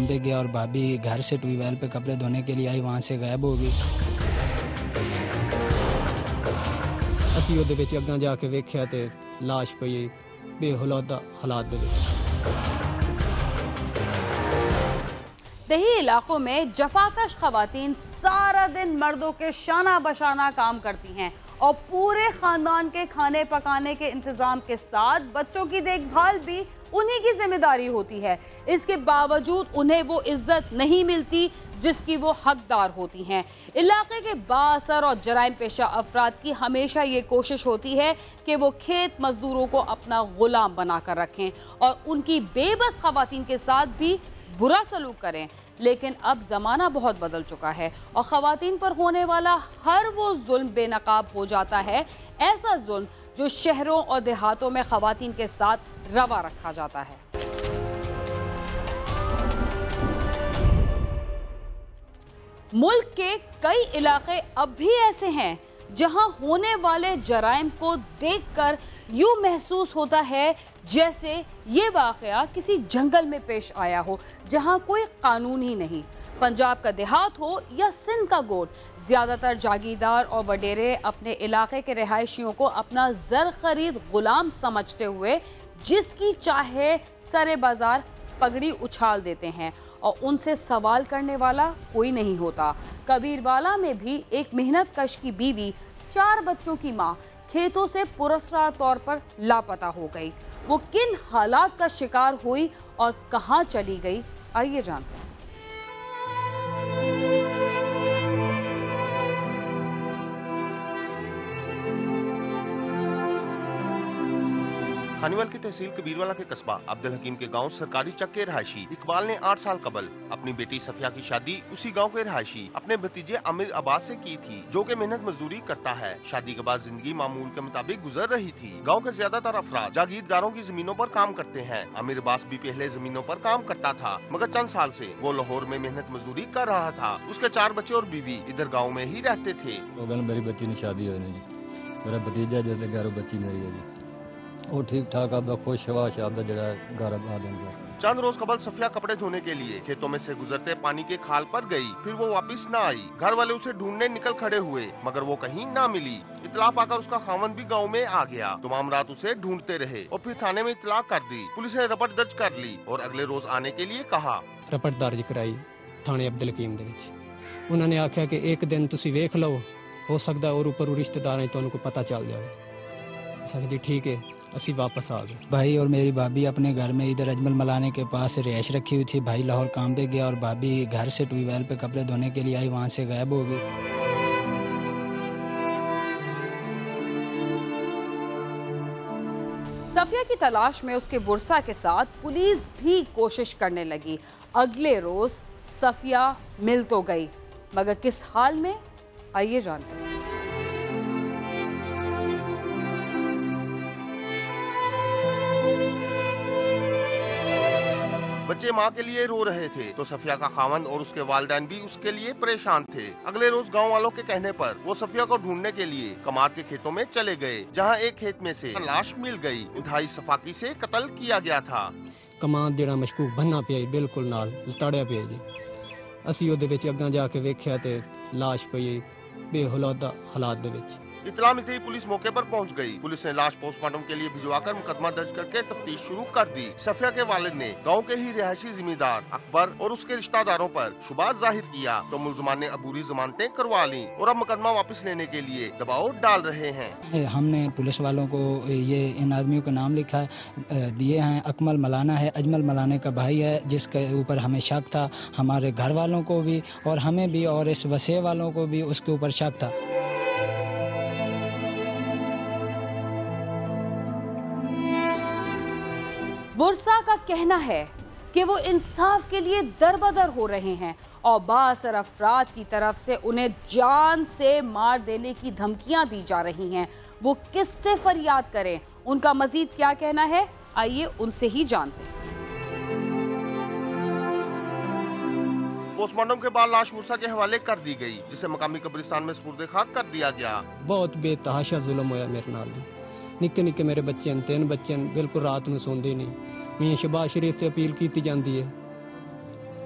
पे गया और भाभी घर से ट्यूबवेल पे कपड़े धोने के लिए आई, वहाँ से गायब हो गई। ਅਸੀਂ ਉਹਦੇ ਵਿੱਚ ਅੱਗਾਂ ਜਾ ਕੇ ਵੇਖਿਆ ਤੇ ਲਾਸ਼ ਪਈ ਬੇਹੌਲਦਾ ਹਾਲਾਤ ਦੇ ਵਿੱਚ। दही इलाकों में जफाकश खवातीन सारा दिन मर्दों के शाना बशाना काम करती हैं और पूरे खानदान के खाने पकाने के इंतजाम के साथ बच्चों की देखभाल भी उन्हीं की जिम्मेदारी होती है। इसके बावजूद उन्हें वो इज्जत नहीं मिलती जिसकी वो हकदार होती हैं। इलाके के बाअसर और जराइम पेशा अफराद की हमेशा ये कोशिश होती है कि वो खेत मजदूरों को अपना गुलाम बनाकर रखें और उनकी बेबस खवातीन के साथ भी बुरा सलूक करें। लेकिन अब ज़माना बहुत बदल चुका है और ख़वातीन पर होने वाला हर वो जुल्म बेनकाब हो जाता है, ऐसा जुल्म जो शहरों और देहातों में ख़वातीन के साथ रवा रखा जाता है। मुल्क के कई इलाके अब भी ऐसे हैं जहां होने वाले जराइम को देखकर यूं महसूस होता है जैसे ये वाकया किसी जंगल में पेश आया हो जहां कोई कानून ही नहीं। पंजाब का देहात हो या सिंध का गोट, ज़्यादातर जागीरदार और वडेरे अपने इलाके के रिहायशियों को अपना ज़र खरीद गुलाम समझते हुए जिसकी चाहे सरे बाजार पगड़ी उछाल देते हैं और उनसे सवाल करने वाला कोई नहीं होता। कबीरवाला में भी एक मेहनत कश की बीवी 4 बच्चों की मां खेतों से पुरस्कार तौर पर लापता हो गई। वो किन हालात का शिकार हुई और कहां चली गई, आइए जानते हैं। खानीवाल की तहसील कबीरवाला के कस्बा अब्दुल हकीम के गांव सरकारी चक के रहायशी इकबाल ने 8 साल कबल अपनी बेटी सफिया की शादी उसी गांव के रहायशी अपने भतीजे आमिर अब्बास से की थी, जो कि मेहनत मजदूरी करता है। शादी के बाद जिंदगी मामूल के मुताबिक गुजर रही थी। गांव के ज्यादातर अफराद जागीरदारों की जमीनों पर काम करते हैं। आमिर अब्बास भी पहले जमीनों पर काम करता था, मगर चंद साल से वो लाहौर में मेहनत मजदूरी कर रहा था। उसके 4 बच्चे और बीवी इधर गाँव में ही रहते थे। मेरी बच्ची ने शादी हुई जी, मेरा भतीजा जिसने 11 बच्ची मेरी है जी, वो ठीक ठाक आपका खुश हवाश आपका जरा घर आ देंगे। चंद रोज कबल सफिया कपड़े धोने के लिए खेतों में से गुजरते पानी के खाल पर गई, फिर वो वापस न आई। घर वाले उसे ढूंढने निकल खड़े हुए, मगर वो कहीं ना मिली। इतला पाकर उसका खावंद भी गांव में आ गया। तमाम रात उसे ढूंढते रहे और फिर थाने में इतला कर दी। पुलिस ने रिपोर्ट दर्ज कर ली और अगले रोज आने के लिए कहा। रिपोर्ट दर्ज कराई थाने अब्दुल हकीम दे विच। उन्होंने आख्या कि एक दिन तुसी वेख लो, हो सकता और ऊपर रिश्तेदार तो उनको पता चल जाए। जी ठीक है, असी वापस आ गए। भाई और मेरी भाभी अपने घर में इधर अजमल मलाने के पास रिहाइश रखी हुई थी। भाई लाहौर काम पे गया और भाभी घर से ट्यूबवेल पे कपड़े धोने के लिए आई, वहाँ से गायब हो गई। सफिया की तलाश में उसके बुरसा के साथ पुलिस भी कोशिश करने लगी। अगले रोज सफिया मिल तो गई, मगर किस हाल में, आइए जानते हैं। बच्चे माँ के लिए रो रहे थे तो सफिया का खावंद और उसके वालिदैन भी उसके लिए परेशान थे। अगले रोज गांव वालों के कहने पर वो सफिया को ढूंढने के लिए कमाद के खेतों में चले गए, जहां एक खेत में से लाश मिल गई। इंतहाई सफाकी से कत्ल किया गया था। कमाद जेड़ा मशकूक बनना पिया बिल्कुल नाल लताड़िया पिया जी। असी ओदे विच अग्गां जाके वेख्या ते लाश पई बेहौलदा हालात दे विच। इतला मिलते ही पुलिस मौके पर पहुंच गई। पुलिस ने लाश पोस्टमार्टम के लिए भिजवाकर मुकदमा दर्ज करके तफ्तीश शुरू कर दी। सफिया के वालिद ने गांव के ही रिहायशी जिम्मेदार अकबर और उसके रिश्तेदारों पर शुबा जाहिर किया तो मुलजमान ने अबूरी जमानतें करवा ली और अब मुकदमा वापस लेने के लिए दबाव डाल रहे हैं। हमने पुलिस वालों को ये इन आदमियों का नाम लिखा दिए हैं। अकमल मलाना है, अजमल मलाने का भाई है, जिसके ऊपर हमें शक था। हमारे घर वालों को भी और हमें भी और इस वसे वालों को भी उसके ऊपर शक था। बुरसा का कहना है कि वो इंसाफ के लिए दरबदर हो रहे हैं और बाअसर अफराद की तरफ से उन्हें जान से मार देने की धमकियां दी जा रही हैं। वो किससे फरियाद करें, उनका मजीद क्या कहना है, आइए उनसे ही जानते हैं। पोस्टमार्टम के बाद लाश बुरसा के हवाले कर दी गई, जिसे मकामी कब्रिस्तान में सुपुर्द खाक कर दिया गया। बहुत बेतहाशा जुल्म होया मेरे नाल। निक्के निक्के मेरे बच्चे 3 बच्चे बिल्कुल रात में सोंदे नहीं। मियां शहबाज शरीफ से अपील की जाती है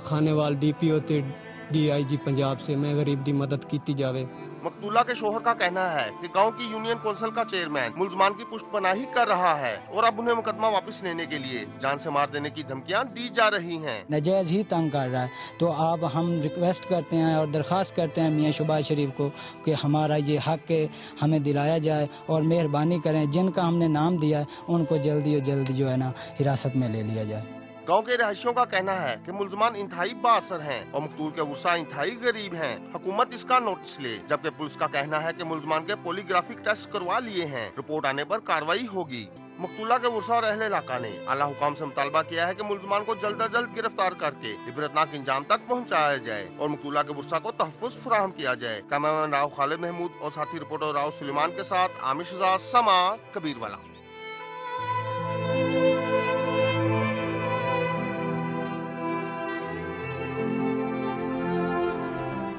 खानेवाल DPO ते DIG पंजाब से मैं गरीब दी मदद की जावे। मकतूला के शोहर का कहना है कि गांव की यूनियन कौंसिल का चेयरमैन मुलजमान की पुष्टपनाही कर रहा है और अब उन्हें मुकदमा वापस लेने के लिए जान से मार देने की धमकियां दी जा रही हैं। नाजायज ही तंग कर रहा है, तो अब हम रिक्वेस्ट करते हैं और दरख्वास्त करते हैं मियां शहबाज शरीफ को कि हमारा ये हक है हमें दिलाया जाए और मेहरबानी करें, जिनका हमने नाम दिया है उनको जल्दी जो है ना हिरासत में ले लिया जाए। गांव के रहायशियों का कहना है कि मुलजमान इंतहाई बाअसर हैं और मकतूल के वर्सा इंतहाई गरीब हैं। हुकूमत इसका नोटिस ले, जबकि पुलिस का कहना है कि मुलजमान के पॉलीग्राफिक टेस्ट करवा लिए हैं, रिपोर्ट आने पर कार्रवाई होगी। मकतूला के वर्सा और अहले इलाका ने आला हुकाम से मुतालबा किया है कि मुलजमान को जल्द अज जल्द गिरफ्तार करके इबरतनाक इंजाम तक पहुँचाया जाए और मकतूला के वर्सा को तहफ़्फ़ुज़ फराहम किया जाए। कैमरामैन राव खालिद महमूद और साथी रिपोर्टर राव सुलेमान के साथ आमिर शहजाद, समा कबीरवाला।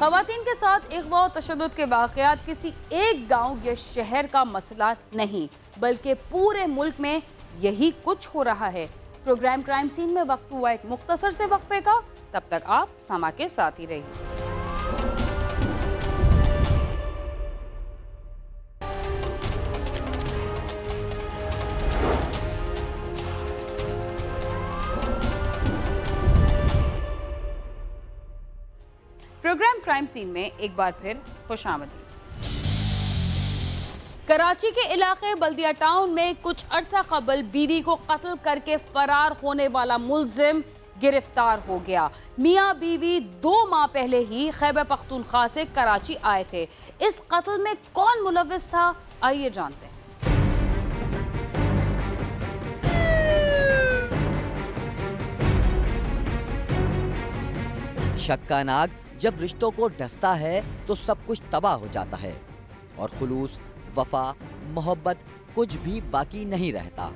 ख़वातीन के साथ इग़वा और तशद्दुद के वाक़यात किसी एक गांव या शहर का मसला नहीं, बल्कि पूरे मुल्क में यही कुछ हो रहा है। प्रोग्राम क्राइम सीन में वक्त हुआ एक मुख्तसर से वक्फे का, तब तक आप समा के साथ ही रहिए। प्रोग्राम क्राइम सीन में एक बार फिर खुशामदीद। कराची के इलाके बल्दिया टाउन में कुछ अरसा कबल बीवी को कत्ल करके फरार होने वाला मुलजिम गिरफ्तार हो गया। मियां बीवी 2 माह पहले ही खैबर पख्तूनख्वा से कराची आए थे। इस कत्ल में कौन मुलव्विस था, आइए जानते हैं। शक का नाग जब रिश्तों को डसता है तो सब कुछ तबाह हो जाता है और खुलूस, वफा, मोहब्बत कुछ भी बाकी नहीं रहता।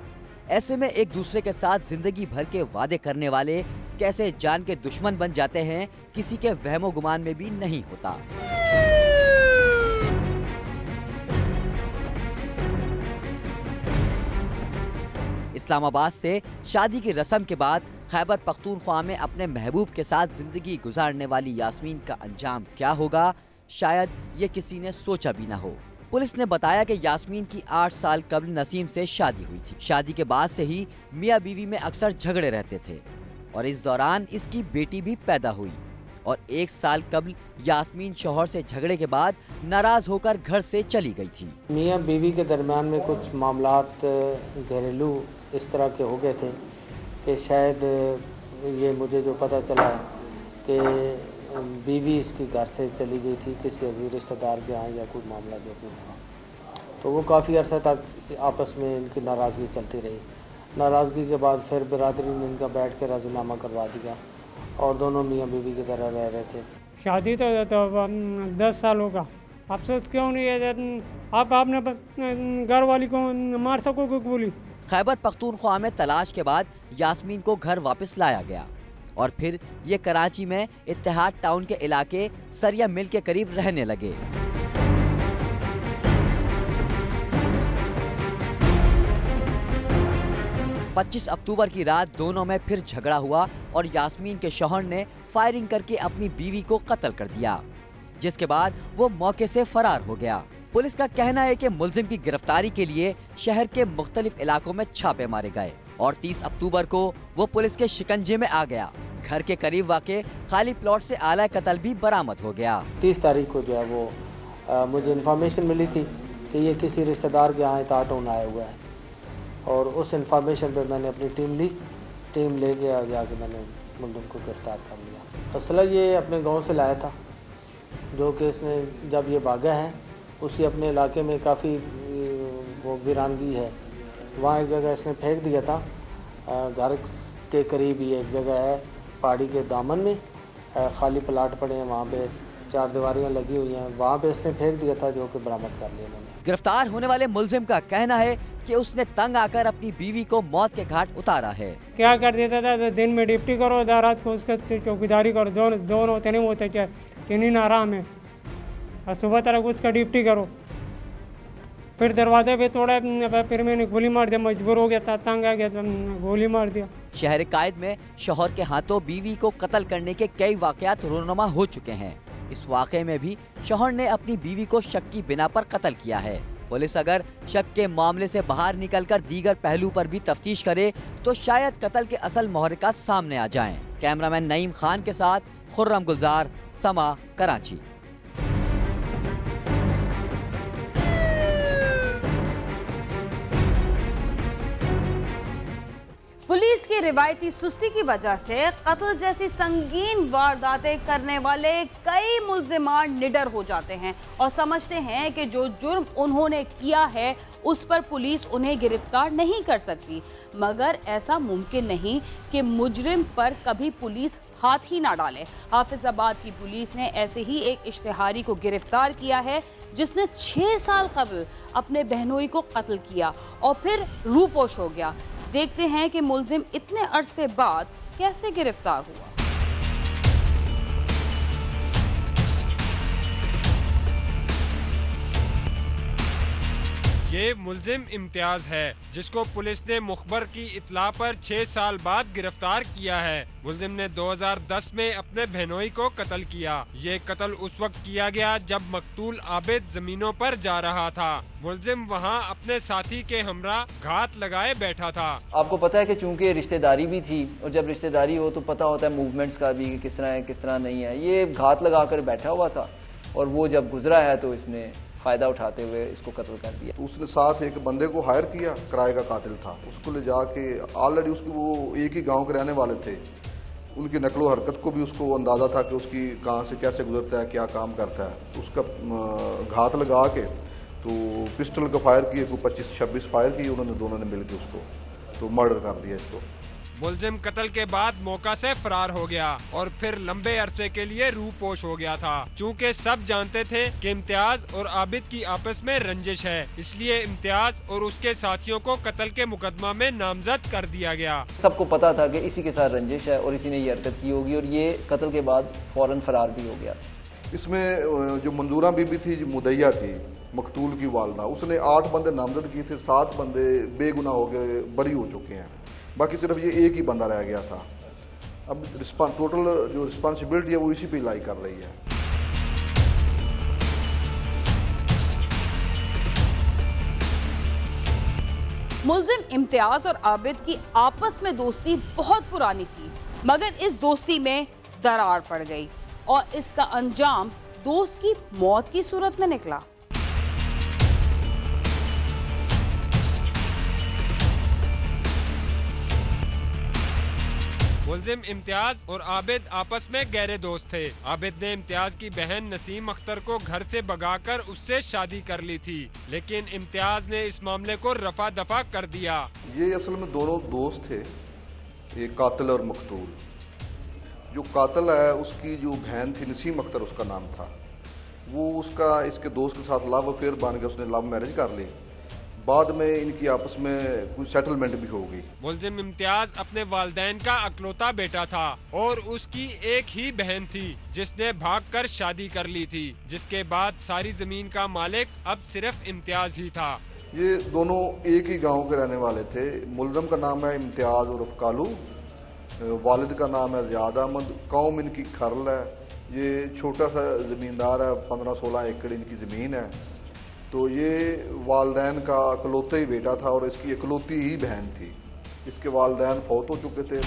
ऐसे में एक दूसरे के साथ जिंदगी भर के वादे करने वाले कैसे जान के दुश्मन बन जाते हैं, किसी के वहमो गुमान में भी नहीं होता। इस्लामाबाद से शादी की रस्म के बाद खैबर पख्तूनख्वा में अपने महबूब के साथ जिंदगी गुजारने वाली यास्मीन का अंजाम क्या होगा, शायद ये किसी ने सोचा भी ना हो। पुलिस ने बताया कि यास्मीन की 8 साल कबल नसीम से शादी हुई थी। शादी के बाद से ही मियां बीवी में अक्सर झगड़े रहते थे और इस दौरान इसकी बेटी भी पैदा हुई और 1 साल कबल यास्मीन शौहर से झगड़े के बाद नाराज होकर घर से चली गई थी। मियां बीवी के दरमियान में कुछ मामलात घरेलू इस तरह के हो गए थे कि शायद ये मुझे जो पता चला कि बीवी इसकी घर से चली गई थी किसी अजीज रिश्तेदार के यहाँ या कोई मामला जो भी हुआ, तो वो काफ़ी अर्सा तक आपस में इनकी नाराज़गी चलती रही। नाराज़गी के बाद फिर बिरादरी ने इनका बैठ के राजीनामा करवा दिया और दोनों मियाँ बीवी की तरह रह रहे थे। शादी तो 10 साल होगा, अफसोस क्यों नहीं है, आपने घर वाली को मार सकोगे गोली। खैबर पख्तूनख्वा में तलाश के बाद यास्मीन को घर वापस लाया गया और फिर ये कराची में इत्तेहाद टाउन के इलाके सरिया मिल के करीब रहने लगे। पच्चीस अक्टूबर की रात दोनों में फिर झगड़ा हुआ और यास्मीन के शौहर ने फायरिंग करके अपनी बीवी को कत्ल कर दिया, जिसके बाद वो मौके से फरार हो गया। पुलिस का कहना है कि मुलजिम की गिरफ्तारी के लिए शहर के मुख्तलिफ इलाकों में छापे मारे गए और 30 अक्टूबर को वो पुलिस के शिकंजे में आ गया। घर के करीब वाक़े खाली प्लॉट से आला कत्ल भी बरामद हो गया। 30 तारीख को जो है वो मुझे इन्फॉर्मेशन मिली थी कि ये किसी रिश्तेदार के यहाँ इताहत होने आया हुआ है और उस इन्फॉर्मेशन पे मैंने अपनी टीम ले गया, जाके मैंने मुलजिम को गिरफ्तार कर लिया। असला ये अपने गाँव से लाया था, जो कि इसने जब ये भागा है उसी अपने इलाके में काफ़ी वो वीरानगी है, वहाँ एक जगह इसने फेंक दिया था। घर के करीब ही एक जगह है पहाड़ी के दामन में, खाली प्लाट पड़े हैं, वहाँ पे 4 दीवारियाँ लगी हुई हैं, वहाँ पे इसने फेंक दिया था, जो कि बरामद कर लिया मैंने। गिरफ्तार होने वाले मुलजिम का कहना है कि उसने तंग आकर अपनी बीवी को मौत के घाट उतारा है। क्या कर देता था, तो दिन में ड्यूटी करो, रात को उसका चौकीदारी करो, दोनों होते नहीं होते, किन्हीं आराम है, और सुबह तक उसका ड्यूटी करो। फिर दरवाजे पे तोड़ा, फिर मैंने गोली मार दिया, मजबूर हो गया था, तंग आ गया, गोली मार दिया। शहर कायद में शौहर के हाथों बीवी को कत्ल करने के कई वाकयात रोनुमा हो चुके हैं। इस वाकये में भी शौहर ने अपनी बीवी को शक की बिना पर कत्ल किया है। पुलिस अगर शक के मामले से बाहर निकलकर दीगर पहलू पर भी तफ्तीश करे तो शायद कत्ल के असल मुहर्रिकात सामने आ जाएं। कैमरामैन नईम खान के साथ खुर्रम गुलजार, समा, कराची। पुलिस की रिवायती सुस्ती की वजह से कत्ल जैसी संगीन वारदातें करने वाले कई मुल्जिमान निडर हो जाते हैं और समझते हैं कि जो जुर्म उन्होंने किया है उस पर पुलिस उन्हें गिरफ्तार नहीं कर सकती। मगर ऐसा मुमकिन नहीं कि मुजरिम पर कभी पुलिस हाथ ही ना डाले। हाफिजाबाद की पुलिस ने ऐसे ही एक इश्तिहारी को गिरफ्तार किया है जिसने 6 साल कबल अपने बहनोई को कत्ल किया और फिर रूपोश हो गया। देखते हैं कि मुल्जिम इतने अरसे बाद कैसे गिरफ्तार हुआ। ये मुल्जिम इम्तियाज है जिसको पुलिस ने मुखबर की इतला पर 6 साल बाद गिरफ्तार किया है। मुल्जिम ने 2010 में अपने बहनोई को कत्ल किया। ये कत्ल उस वक्त किया गया जब मकतूल आबिद जमीनों पर जा रहा था। मुल्जिम वहाँ अपने साथी के हमरा घात लगाए बैठा था। आपको पता है कि चूंकि रिश्तेदारी भी थी और जब रिश्तेदारी हो तो पता होता है मूवमेंट्स का भी किस तरह है किस तरह नहीं है। ये घात लगा कर बैठा हुआ था और वो जब गुजरा है तो इसने फायदा उठाते हुए इसको कत्ल कर दिया। तो उसने साथ एक बंदे को हायर किया, किराए का कातिल था, उसको ले जाके ऑलरेडी उसकी वो एक ही गांव के रहने वाले थे, उनकी नकलो हरकत को भी उसको अंदाजा था कि उसकी कहाँ से कैसे गुजरता है क्या काम करता है। उसका घात लगा के तो पिस्टल का फायर किए, को 25-26 फायर किए उन्होंने, दोनों ने मिलकर उसको तो मर्डर कर दिया इसको। मुल्जिम कत्ल के बाद मौका से फरार हो गया और फिर लंबे अरसे के लिए रूपोश हो गया था। चूँकि सब जानते थे कि इम्तियाज और आबिद की आपस में रंजिश है, इसलिए इम्तियाज और उसके साथियों को कत्ल के मुकदमा में नामजद कर दिया गया। सबको पता था कि इसी के साथ रंजिश है और इसी ने ये हरकत की होगी और ये कत्ल के बाद फौरन फरार भी हो गया। इसमें जो मंजूरा बीबी थी, जो मुदैया थी, मकतूल की वालदा, उसने 8 बंदे नामजद किए थे, 7 बंदे बेगुनाह हो गए, बरी हो चुके हैं, बाकी सिर्फ ये एक ही बंदा रह गया था। अब टोटल जो रिस्पांसिबिलिटी है वो इसी पे लाई कर रही है। मुल्जिम इम्तियाज और आबिद की आपस में दोस्ती बहुत पुरानी थी, मगर इस दोस्ती में दरार पड़ गई और इसका अंजाम दोस्त की मौत की सूरत में निकला। मुल्जिम इम्तियाज और आबिद आपस में गहरे दोस्त थे। आबिद ने इम्तियाज की बहन नसीम अख्तर को घर से भगाकर उससे शादी कर ली थी, लेकिन इम्तियाज ने इस मामले को रफा दफा कर दिया। ये असल में दोनों दोस्त थे, ये कातिल और मकतूल। जो कातिल है उसकी जो बहन थी नसीम अख्तर उसका नाम था, वो उसका इसके दोस्त के साथ लव अफेयर बन गया, उसने लव मैरिज कर ली, बाद में इनकी आपस में कुछ सेटलमेंट भी होगी। मुल्जिम इम्तियाज अपने वालिदैन का अकलौता बेटा था और उसकी एक ही बहन थी जिसने भागकर शादी कर ली थी, जिसके बाद सारी जमीन का मालिक अब सिर्फ इम्तियाज ही था। ये दोनों एक ही गांव के रहने वाले थे। मुल्जिम का नाम है इम्तियाज उर्फ कालू, वालिद का नाम है ज़ियाद अहमद, कौम इनकी खरल है। ये छोटा सा जमींदार है, 15-16 एकड़ इनकी ज़मीन है। तो ये वालिदैन का इकलौता ही बेटा था और इसकी इकलौती ही बहन थी। इसके वालिदैन फौत हो चुके थे।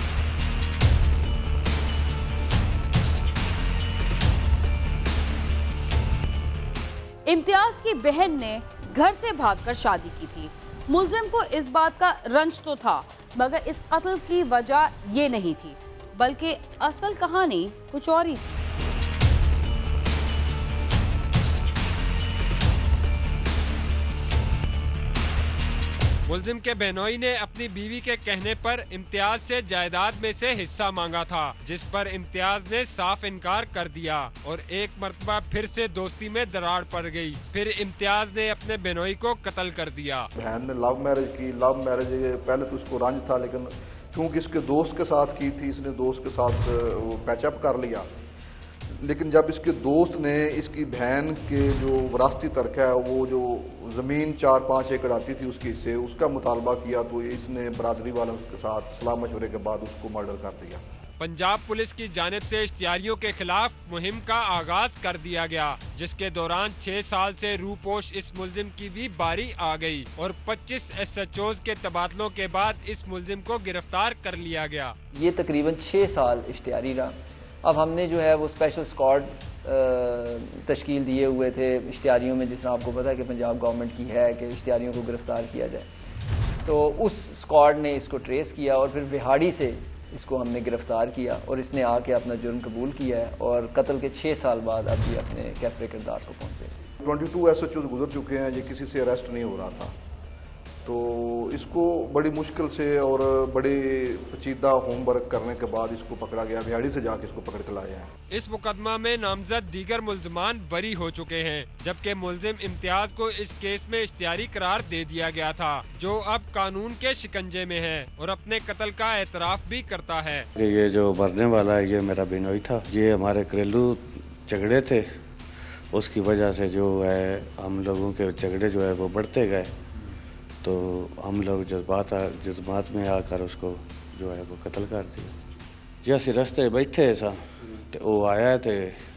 इम्तियाज की बहन ने घर से भागकर शादी की थी। मुल्जिम को इस बात का रंज तो था, मगर इस कत्ल की वजह ये नहीं थी, बल्कि असल कहानी कुछ और ही थी। मुल्जिम के बहनोई ने अपनी बीवी के कहने पर इम्तियाज से जायदाद में से हिस्सा मांगा था, जिस पर इम्तियाज ने साफ इनकार कर दिया और एक मर्तबा फिर से दोस्ती में दरार पड़ गई। फिर इम्तियाज ने अपने बहनोई को कत्ल कर दिया। बहन ने लव मैरिज की। लव मैरिज पहले तो उसको रंज था, लेकिन चूंकि इसके दोस्त के साथ की थी, इसने दोस्त के साथ वो पैचअप कर लिया, लेकिन जब इसके दोस्त ने इसकी बहन के जो विरासती तर्क है, वो जो ज़मीन 4-5 एकड़ आती थी उसके हिस्से, उसका मुतालबा किया तो इसने बरादरी वालों के साथ सलाह मशवरे के बाद उसको मर्डर कर दिया। पंजाब पुलिस की जानिब से इश्तियारियों के खिलाफ मुहिम का आगाज कर दिया गया, जिसके दौरान 6 साल से रूपोश इस मुलजिम की भी बारी आ गई और 25 SHOs के तबादलों के बाद इस मुलजिम को गिरफ्तार कर लिया गया। ये तकरीबन 6 साल इश्तियारी रहा। अब हमने जो है वो स्पेशल स्क्वाड तश्कील दिए हुए थे इश्तियारियों में, जिस तरह आपको पता है कि पंजाब गवर्नमेंट की है कि इश्तियारियों को गिरफ्तार किया जाए। तो उस स्क्वाड ने इसको ट्रेस किया और फिर विहाड़ी से इसको हमने गिरफ्तार किया और इसने आके अपना जुर्म कबूल किया है और कत्ल के 6 साल बाद अब ये अपने कैफरे किरदार को पहुंचे। 22 SHOs गुजर चुके हैं, ये किसी से अरेस्ट नहीं हो रहा था, तो इसको बड़ी मुश्किल से और बड़ी पेचीदा होमवर्क करने के बाद इसको पकड़ा गया। बिहाड़ी से जाके इसको पकड़ के लाए हैं। इस मुकदमा में नामजद दीगर मुल्जमान बरी हो चुके हैं, जबकि मुलजिम इम्तियाज को इस केस में इश्तियारी करार दे दिया गया था, जो अब कानून के शिकंजे में है और अपने कत्ल का एतराफ भी करता है। ये जो मरने वाला है ये मेरा बिनोई था। ये हमारे घरेलू झगड़े थे, उसकी वजह से जो है हम लोगों के झगड़े जो है वो बढ़ते गए, तो हम लोग जज्बात में आकर उसको जो है वो कत्ल कर दिया। जी असी रस्ते बैठे सा तो वो आया तो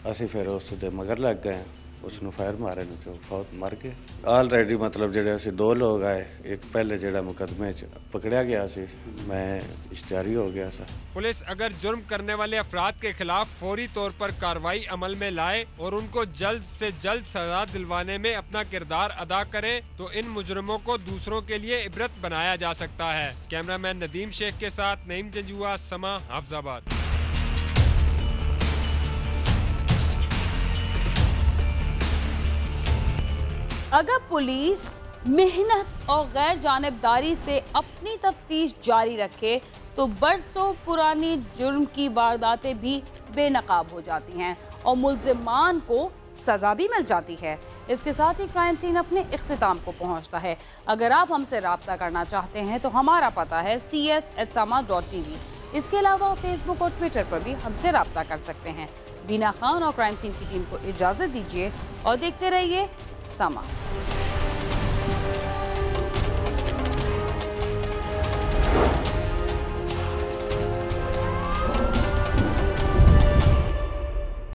असी फिर उस मगर लग गए, उसने फायर मारे ने तो फौत मर गए। ऑलरेडी मतलब जेडे असी 2 लोग आए, एक पहले जेड़ा मुकदमे च पकड़ा गया सी, मैं इश्तियारी हो गया सा। पुलिस अगर जुर्म करने वाले अफराद के खिलाफ फौरी तौर पर कार्रवाई अमल में लाए और उनको जल्द से जल्द सजा दिलवाने में अपना किरदार अदा करे तो इन मुजरिमों को दूसरों के लिए इबरत बनाया जा सकता है। कैमरामैन नदीम शेख के साथ नईम जंजुआ, समा, हाफिजाबाद। अगर पुलिस मेहनत और गैर जानिबदारी से अपनी तफ्तीश जारी रखे तो बरसों पुरानी जुर्म की वारदातें भी बेनकाब हो जाती हैं और मुल्जिमान को सजा भी मिल जाती है। इसके साथ ही क्राइम सीन अपने इख्तिताम को पहुंचता है। अगर आप हमसे रब्ता करना चाहते हैं तो हमारा पता है cs@sama.tv। इसके अलावा फेसबुक और ट्विटर पर भी हमसे रब्ता कर सकते हैं। बीना खान और क्राइम सीन की टीम को इजाज़त दीजिए और देखते रहिए समा।